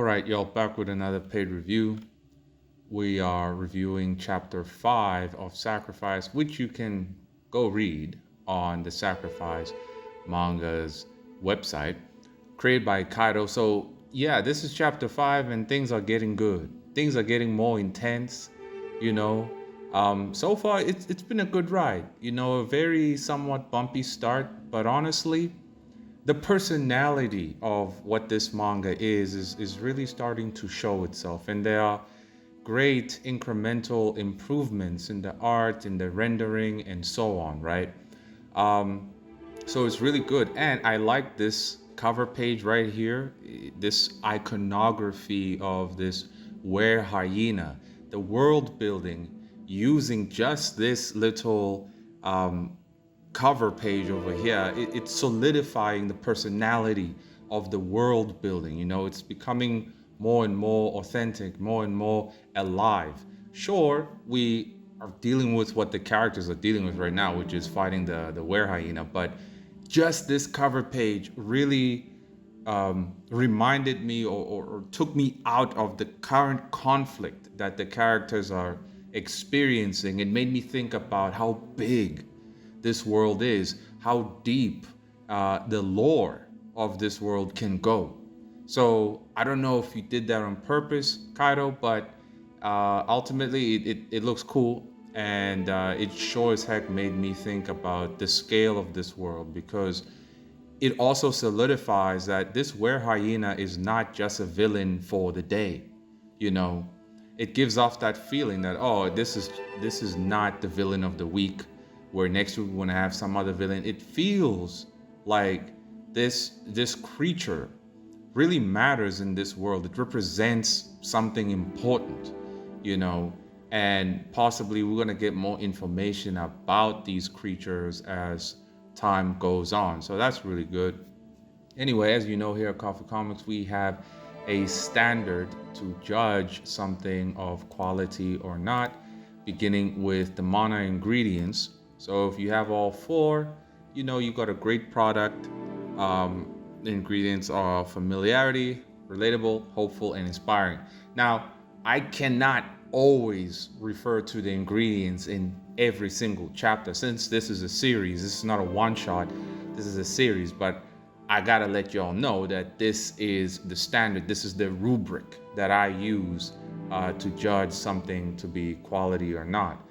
right, y'all, back with another paid review. We are reviewing chapter 5 of Sacrifice, which you can go read on the Sacrifice manga's website, created by KAITO. So, yeah, this is chapter 5, and things are getting good. Things are getting more intense, you know. So far, it's been a good ride. A very somewhat bumpy start, but honestly, the personality of what this manga is really starting to show itself, and there are great incremental improvements in the art, in the rendering, and so on, right? um, so it's really good, and I like this cover page right here, this iconography of this were hyena, the world building using just this little cover page over here. It's solidifying the personality of the world building. It's becoming more and more authentic, more and more alive. Sure, we are dealing with what the characters are dealing with right now, which is fighting the were hyena, but just this cover page really reminded me, or took me out of the current conflict that the characters are experiencing. It made me think about how big this world is, how deep the lore of this world can go. So I don't know if you did that on purpose, Kaido, but ultimately it looks cool, and it sure as heck made me think about the scale of this world, because it also solidifies that this were hyena is not just a villain for the day. you know it gives off that feeling that, oh, this is not the villain of the week, where next week we're going to have some other villain. It feels like this creature really matters in this world. It represents something important, you know, and possibly we're going to get more information about these creatures as time goes on. So that's really good. Anyway, as you know, here at Coffee Comics, we have a standard to judge something of quality or not, beginning with the MANAA ingredients. So if you have all four, you got a great product. The ingredients are familiarity, relatable, hopeful, and inspiring. Now, I cannot always refer to the ingredients in every single chapter, since this is a series. This is not a one shot, this is a series. But I gotta let y'all know that this is the standard, this is the rubric that I use to judge something to be quality or not.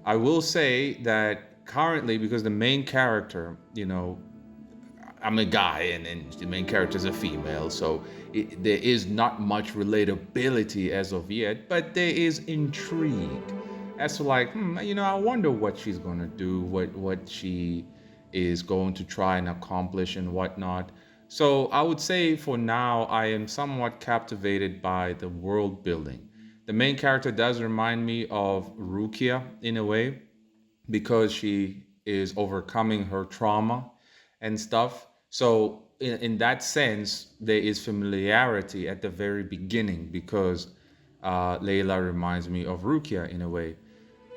I will say that currently, because the main character, I'm a guy, and the main character is a female, so there is not much relatability as of yet, but there is intrigue as to, like, I wonder what she's gonna do, what she is going to try and accomplish and whatnot. So I would say for now, I am somewhat captivated by the world building. The main character does remind me of Rukia in a way, because she is overcoming her trauma and stuff. So in that sense, there is familiarity at the very beginning, because Layla reminds me of Rukia in a way.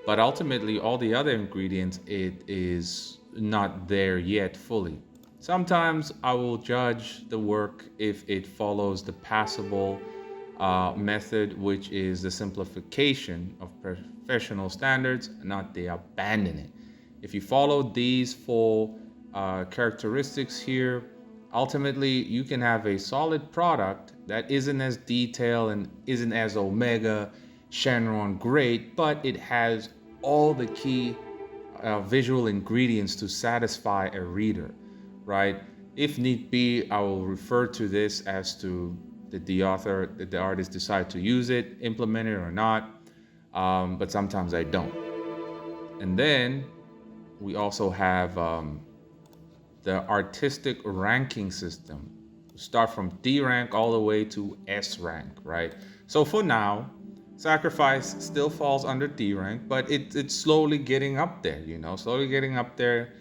But ultimately, all the other ingredients, it is not there yet fully. Sometimes I will judge the work if it follows the passable method, which is the simplification of professional standards, not the abandoning. If you follow these four characteristics here, ultimately you can have a solid product that isn't as detailed and isn't as Omega Shenron great, but it has all the key visual ingredients to satisfy a reader, right? If need be, I will refer to this as to the author, that the artist decide to use it, implement it or not, but sometimes I don't. And then we also have the artistic ranking system. Start from D rank all the way to S rank, right? So for now, Sacrifice still falls under D rank, but it's slowly getting up there, slowly getting up there.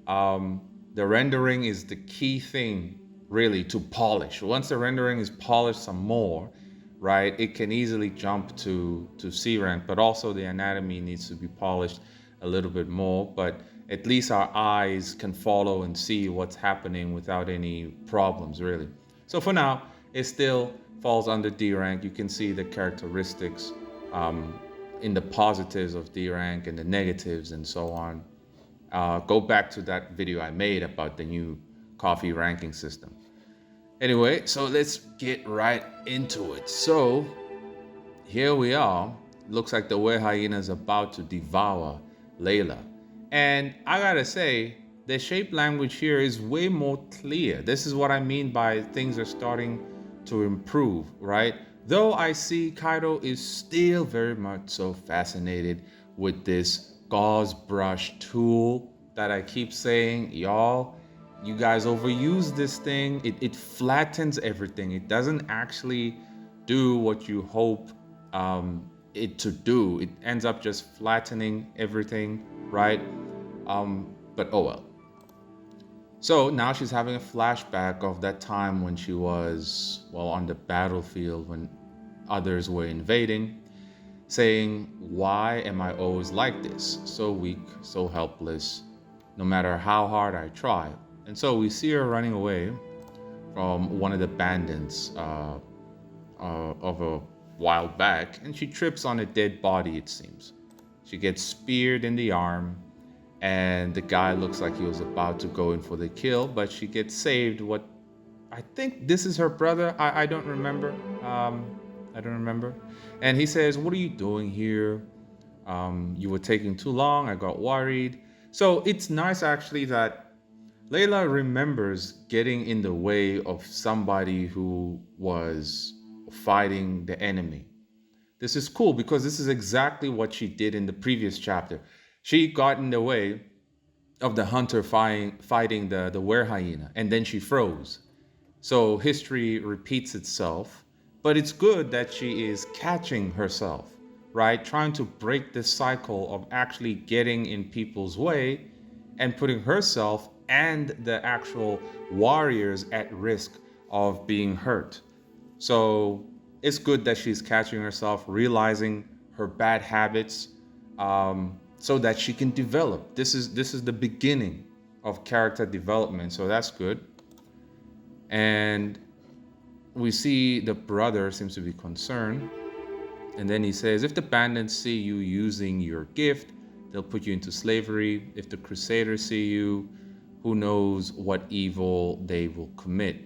The rendering is the key thing, really, to polish. Once the rendering is polished some more, right, it can easily jump to C rank, but also the anatomy needs to be polished a little bit more. But at least our eyes can follow and see what's happening without any problems, really. So for now, it's still falls under D rank. You can see the characteristics um, in the positives of D rank and the negatives and so on. Go back to that video I made about the new coffee ranking system. Anyway, so let's get right into it. So here we are. Looks like the were hyena is about to devour Layla. And I gotta say, the shape language here is way more clear. This is what I mean by things are starting to improve, right? Though I see KAITO is still very much so fascinated with this gauze brush tool that I keep saying, y'all, you guys overuse this thing. It flattens everything. It doesn't actually do what you hope it to do. It ends up just flattening everything, right? But oh well. So now she's having a flashback of that time when she was, well, on the battlefield when others were invading, saying, why am I always like this? So weak, so helpless, no matter how hard I try. And so we see her running away from one of the bandits of a while back, and she trips on a dead body, it seems. She gets speared in the arm, and the guy looks like he was about to go in for the kill, but she gets saved. What I think this is her brother. I don't remember. I don't remember. And he says, what are you doing here? You were taking too long. I got worried. So it's nice actually that Layla remembers getting in the way of somebody who was fighting the enemy. This is cool because this is exactly what she did in the previous chapter. She got in the way of the hunter fighting the were hyena, and then she froze. So history repeats itself, but it's good that she is catching herself, right? Trying to break this cycle of actually getting in people's way and putting herself and the actual warriors at risk of being hurt. So it's good that she's catching herself, realizing her bad habits, so that she can develop. This is the beginning of character development, so that's good. And we see the brother seems to be concerned, and then he says, if the bandits see you using your gift, they'll put you into slavery. If the crusaders see you, who knows what evil they will commit.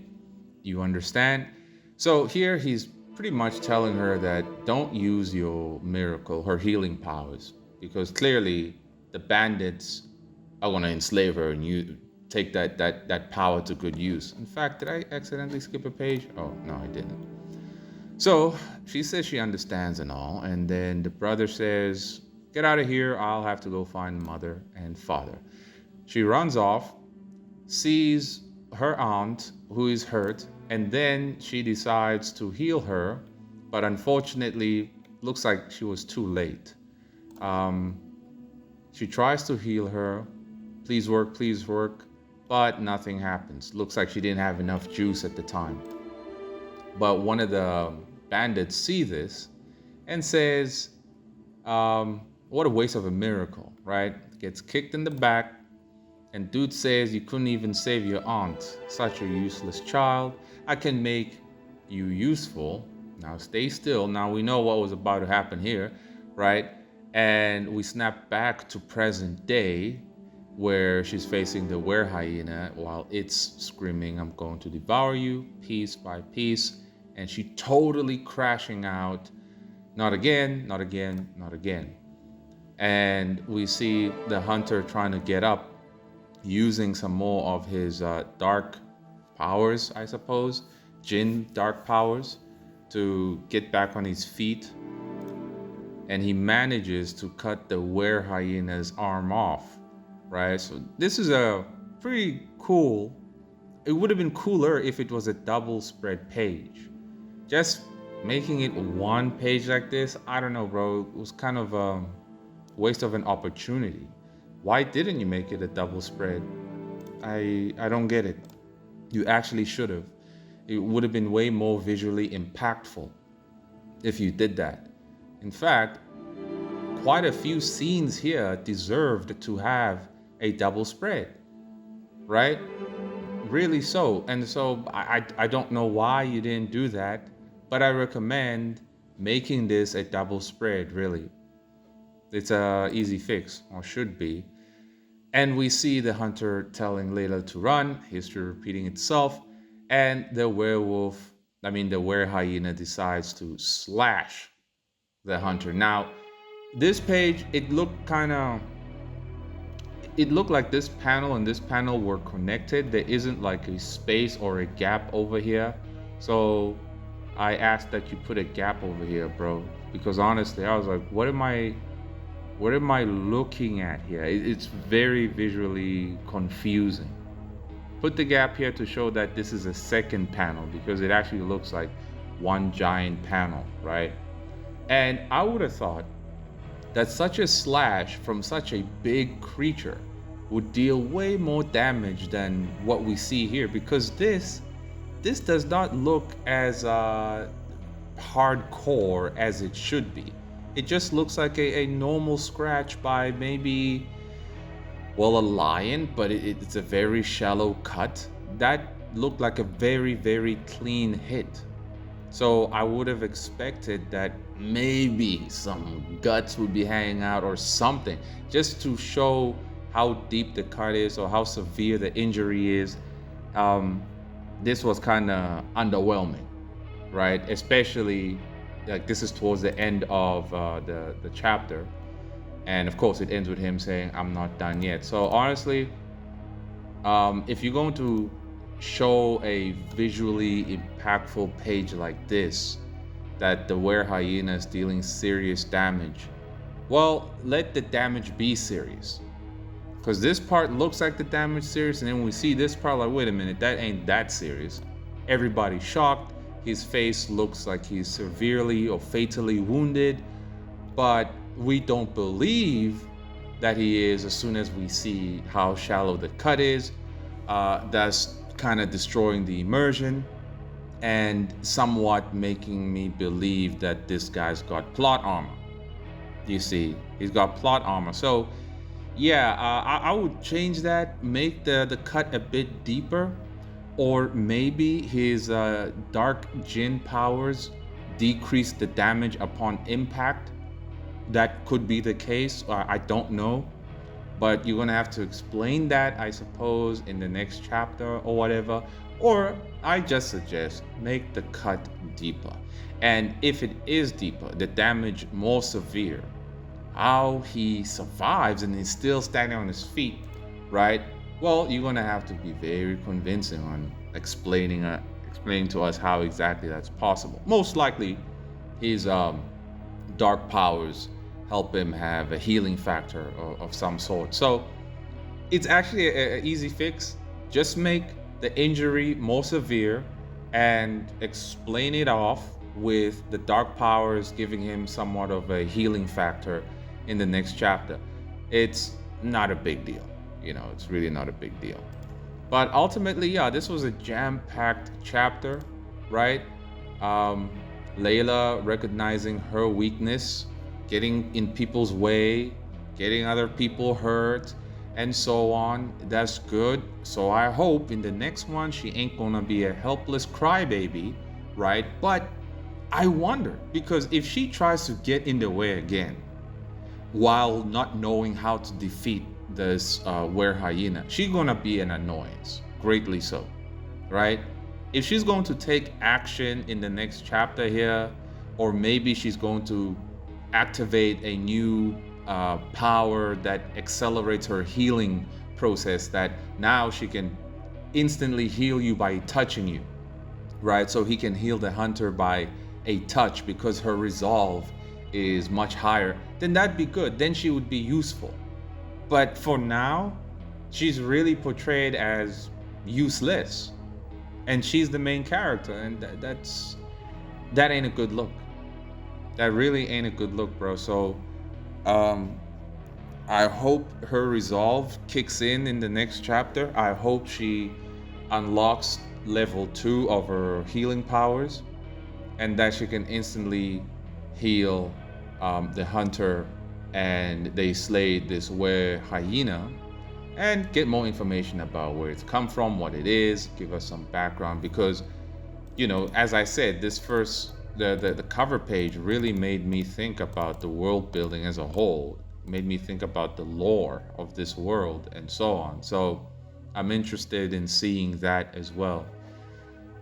You understand? So here he's pretty much telling her that don't use your miracle, her healing powers, because clearly the bandits are going to enslave her and you take that power to good use. In fact, did I accidentally skip a page? Oh, no, I didn't. So she says she understands and all, and then the brother says, get out of here, I'll have to go find mother and father. She runs off, sees her aunt who is hurt, and then she decides to heal her, but unfortunately looks like she was too late. She tries to heal her, please work, but nothing happens. Looks like she didn't have enough juice at the time. But one of the bandits see this and says, what a waste of a miracle, right? Gets kicked in the back, and dude says, you couldn't even save your aunt, such a useless child. I can make you useful. Now stay still. Now we know what was about to happen here, right? And we snap back to present day where she's facing the were hyena while it's screaming, I'm going to devour you piece by piece. And she totally crashing out. Not again, not again, not again. And we see the hunter trying to get up using some more of his dark powers, I suppose, Jin dark powers, to get back on his feet. And he manages to cut the were hyena's arm off, right? So this is a pretty cool. It would have been cooler if it was a double spread page. Just making it one page like this, I don't know, bro. It was kind of a waste of an opportunity. Why didn't you make it a double spread? I don't get it. You actually should have. It would have been way more visually impactful if you did that. In fact, quite a few scenes here deserved to have a double spread, right? Really so. And so I don't know why you didn't do that, but I recommend making this a double spread, really. It's a easy fix, or should be. And we see the hunter telling Layla to run, history repeating itself, and the were hyena decides to slash the hunter. Now, this page, it looked like this panel and this panel were connected. There isn't like a space or a gap over here. So I asked that you put a gap over here, bro, because honestly, I was like, what am I looking at here? It's very visually confusing. Put the gap here to show that this is a second panel, because it actually looks like one giant panel, right? And I would have thought that such a slash from such a big creature would deal way more damage than what we see here, because this does not look as hardcore as it should be. It just looks like a normal scratch by maybe, well, a lion, but it's a very shallow cut. That looked like a very, very clean hit. So I would have expected that maybe some guts would be hanging out or something, just to show how deep the cut is or how severe the injury is. This was kind of underwhelming, right? Especially like this is towards the end of the chapter, and of course it ends with him saying, "I'm not done yet." So honestly, if you're going to show a visually impactful page like this, that the were hyena is dealing serious damage, well, let the damage be serious. Because this part looks like the damage serious, and then we see this part like, wait a minute, that ain't that serious. Everybody's shocked. His face looks like he's severely or fatally wounded, but we don't believe that he is as soon as we see how shallow the cut is. That's kind of destroying the immersion and somewhat making me believe that this guy's got plot armor. You see, he's got plot armor. So yeah, I would change that, make the cut a bit deeper, or maybe his dark Jinn powers decrease the damage upon impact. That could be the case. I don't know, but you're gonna have to explain that, I suppose, in the next chapter or whatever. Or I just suggest make the cut deeper, and if it is deeper, the damage more severe, how he survives and is still standing on his feet, right? Well, you're gonna have to be very convincing on explaining to us how exactly that's possible. Most likely, his dark powers help him have a healing factor of some sort. So it's actually an easy fix. Just make the injury more severe and explain it off with the dark powers giving him somewhat of a healing factor in the next chapter. It's not a big deal. It's really not a big deal. But ultimately, yeah, this was a jam-packed chapter, right? Layla recognizing her weakness, getting in people's way, getting other people hurt, and so on. That's good. So I hope in the next one, she ain't gonna be a helpless crybaby, right? But I wonder, because if she tries to get in the way again, while not knowing how to defeat this were hyena, she's gonna be an annoyance, greatly so, right? If she's going to take action in the next chapter here, or maybe she's going to activate a new power that accelerates her healing process, that now she can instantly heal you by touching you, right? So he can heal the hunter by a touch because her resolve is much higher, then that'd be good. Then she would be useful. But for now, she's really portrayed as useless, and she's the main character, and that ain't a good look. That really ain't a good look, bro. So I hope her resolve kicks in the next chapter. I hope she unlocks level 2 of her healing powers, and that she can instantly heal the hunter, and they slay this were hyena, and get more information about where it's come from, what it is, give us some background, because as I said, this first the cover page really made me think about the world building as a whole, made me think about the lore of this world and so on. So I'm interested in seeing that as well.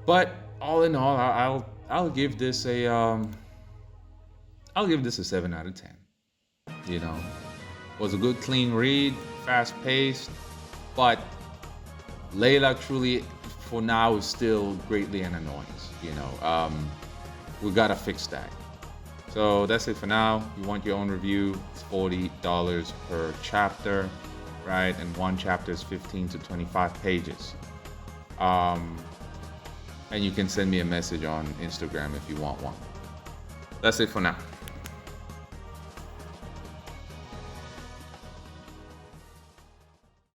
But all in all, I'll give this a I'll give this a 7 out of 10. You know, was a good clean read, fast paced, but Layla truly for now is still greatly an annoyance. We gotta fix that. So that's it for now. You want your own review, it's $40 per chapter, right? And one chapter is 15 to 25 pages. And you can send me a message on Instagram if you want one. That's it for now.